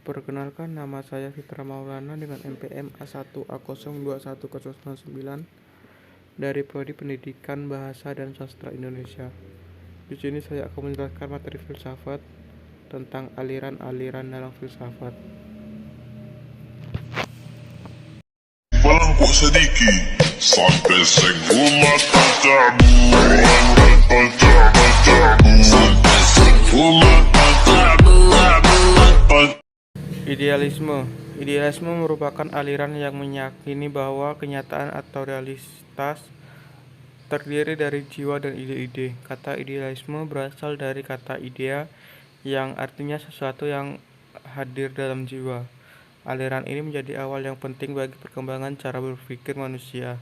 Perkenalkan, nama saya Fitra Maulana dengan NPM A1A021099 dari Prodi Pendidikan Bahasa dan Sastra Indonesia. Di sini saya akan menjelaskan materi filsafat tentang aliran-aliran dalam filsafat. Bangku sedikit sampai segula katamu. Idealisme merupakan aliran yang meyakini bahwa kenyataan atau realitas terdiri dari jiwa dan ide-ide. Kata idealisme berasal dari kata idea yang artinya sesuatu yang hadir dalam jiwa. Aliran ini menjadi awal yang penting bagi perkembangan cara berpikir manusia.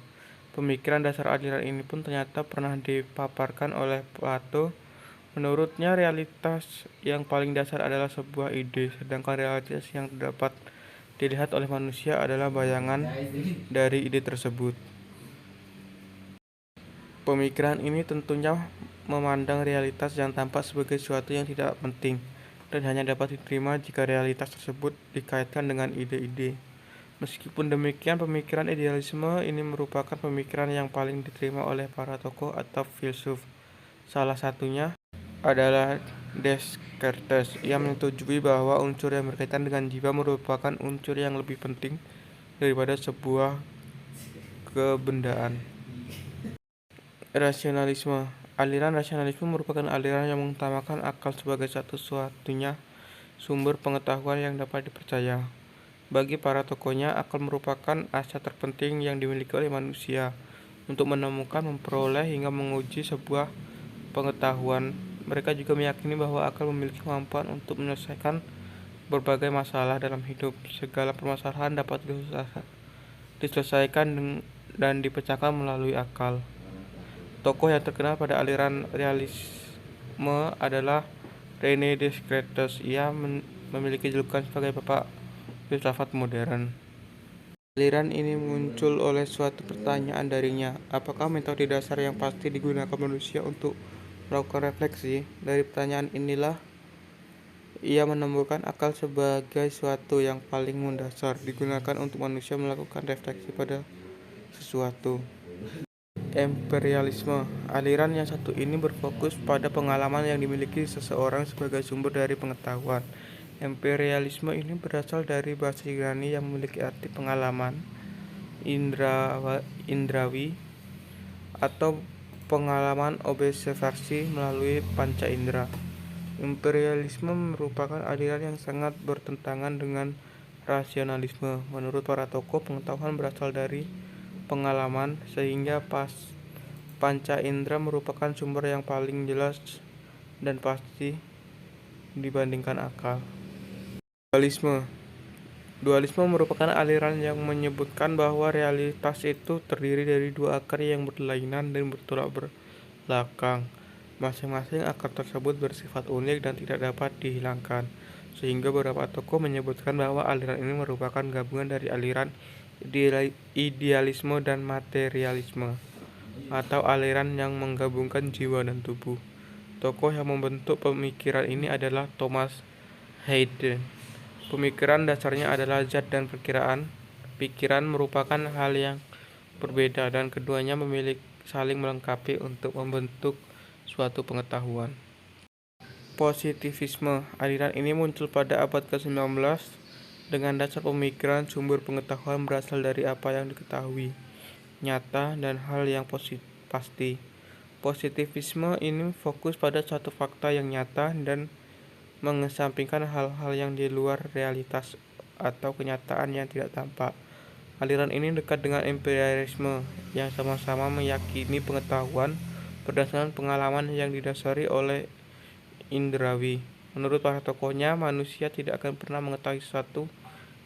Pemikiran dasar aliran ini pun ternyata pernah dipaparkan oleh Plato. Menurutnya, realitas yang paling dasar adalah sebuah ide, sedangkan realitas yang dapat dilihat oleh manusia adalah bayangan dari ide tersebut. Pemikiran ini tentunya memandang realitas yang tampak sebagai sesuatu yang tidak penting dan hanya dapat diterima jika realitas tersebut dikaitkan dengan ide-ide. Meskipun demikian, pemikiran idealisme ini merupakan pemikiran yang paling diterima oleh para tokoh atau filsuf. Salah satunya adalah Descartes. Ia menyetujui bahwa unsur yang berkaitan dengan jiwa merupakan unsur yang lebih penting daripada sebuah kebendaan. Rasionalisme. Aliran rasionalisme merupakan aliran yang mengutamakan akal sebagai satu-satunya sumber pengetahuan yang dapat dipercaya. Bagi para tokohnya, akal merupakan aset terpenting yang dimiliki oleh manusia untuk menemukan, memperoleh, hingga menguji sebuah pengetahuan. Mereka juga meyakini bahwa akal memiliki kemampuan untuk menyelesaikan berbagai masalah dalam hidup. Segala permasalahan dapat diselesaikan dan dipecahkan melalui akal. Tokoh yang terkenal pada aliran realisme adalah René Descartes. Ia memiliki julukan sebagai bapak filsafat modern. Aliran ini muncul oleh suatu pertanyaan darinya, apakah metode dasar yang pasti digunakan manusia untuk melakukan refleksi? Dari pertanyaan inilah ia menemukan akal sebagai suatu yang paling mendasar digunakan untuk manusia melakukan refleksi pada sesuatu. Imperialisme. Aliran yang satu ini berfokus pada pengalaman yang dimiliki seseorang sebagai sumber dari pengetahuan. Imperialisme ini berasal dari bahasa Yunani yang memiliki arti pengalaman indrawi atau pengalaman observasi melalui panca indera. Imperialisme merupakan aliran yang sangat bertentangan dengan rasionalisme. Menurut para tokoh, pengetahuan berasal dari pengalaman, sehingga panca indera merupakan sumber yang paling jelas dan pasti dibandingkan akal. Dualisme merupakan aliran yang menyebutkan bahwa realitas itu terdiri dari dua akar yang berlainan dan bertolak belakang. Masing-masing akar tersebut bersifat unik dan tidak dapat dihilangkan, sehingga beberapa tokoh menyebutkan bahwa aliran ini merupakan gabungan dari aliran idealisme dan materialisme, atau aliran yang menggabungkan jiwa dan tubuh. Tokoh yang membentuk pemikiran ini adalah Thomas Hayden. Pemikiran dasarnya adalah zat dan pikiran. Pikiran merupakan hal yang berbeda dan keduanya memiliki saling melengkapi untuk membentuk suatu pengetahuan. Positivisme. Aliran ini muncul pada abad ke-19 dengan dasar pemikiran sumber pengetahuan berasal dari apa yang diketahui, nyata, dan hal yang pasti. Positivisme ini fokus pada suatu fakta yang nyata dan mengesampingkan hal-hal yang di luar realitas atau kenyataan yang tidak tampak. Aliran ini dekat dengan imperialisme yang sama-sama meyakini pengetahuan berdasarkan pengalaman yang didasari oleh indrawi. Menurut para tokohnya, manusia tidak akan pernah mengetahui sesuatu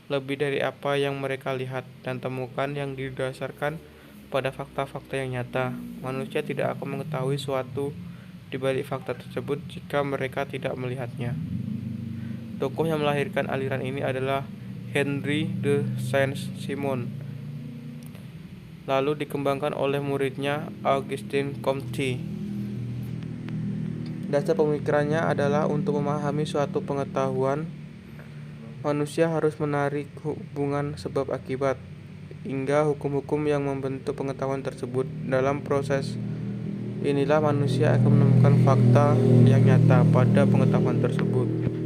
lebih dari apa yang mereka lihat dan temukan yang didasarkan pada fakta-fakta yang nyata. Manusia tidak akan mengetahui suatu di balik fakta tersebut jika mereka tidak melihatnya. Tokoh yang melahirkan aliran ini adalah Henry de Saint-Simon, lalu dikembangkan oleh muridnya Auguste Comte. Dasar pemikirannya adalah untuk memahami suatu pengetahuan Manusia harus menarik hubungan sebab akibat, hingga hukum-hukum yang membentuk pengetahuan tersebut. Dalam proses inilah manusia akan menemukan fakta yang nyata pada pengetahuan tersebut.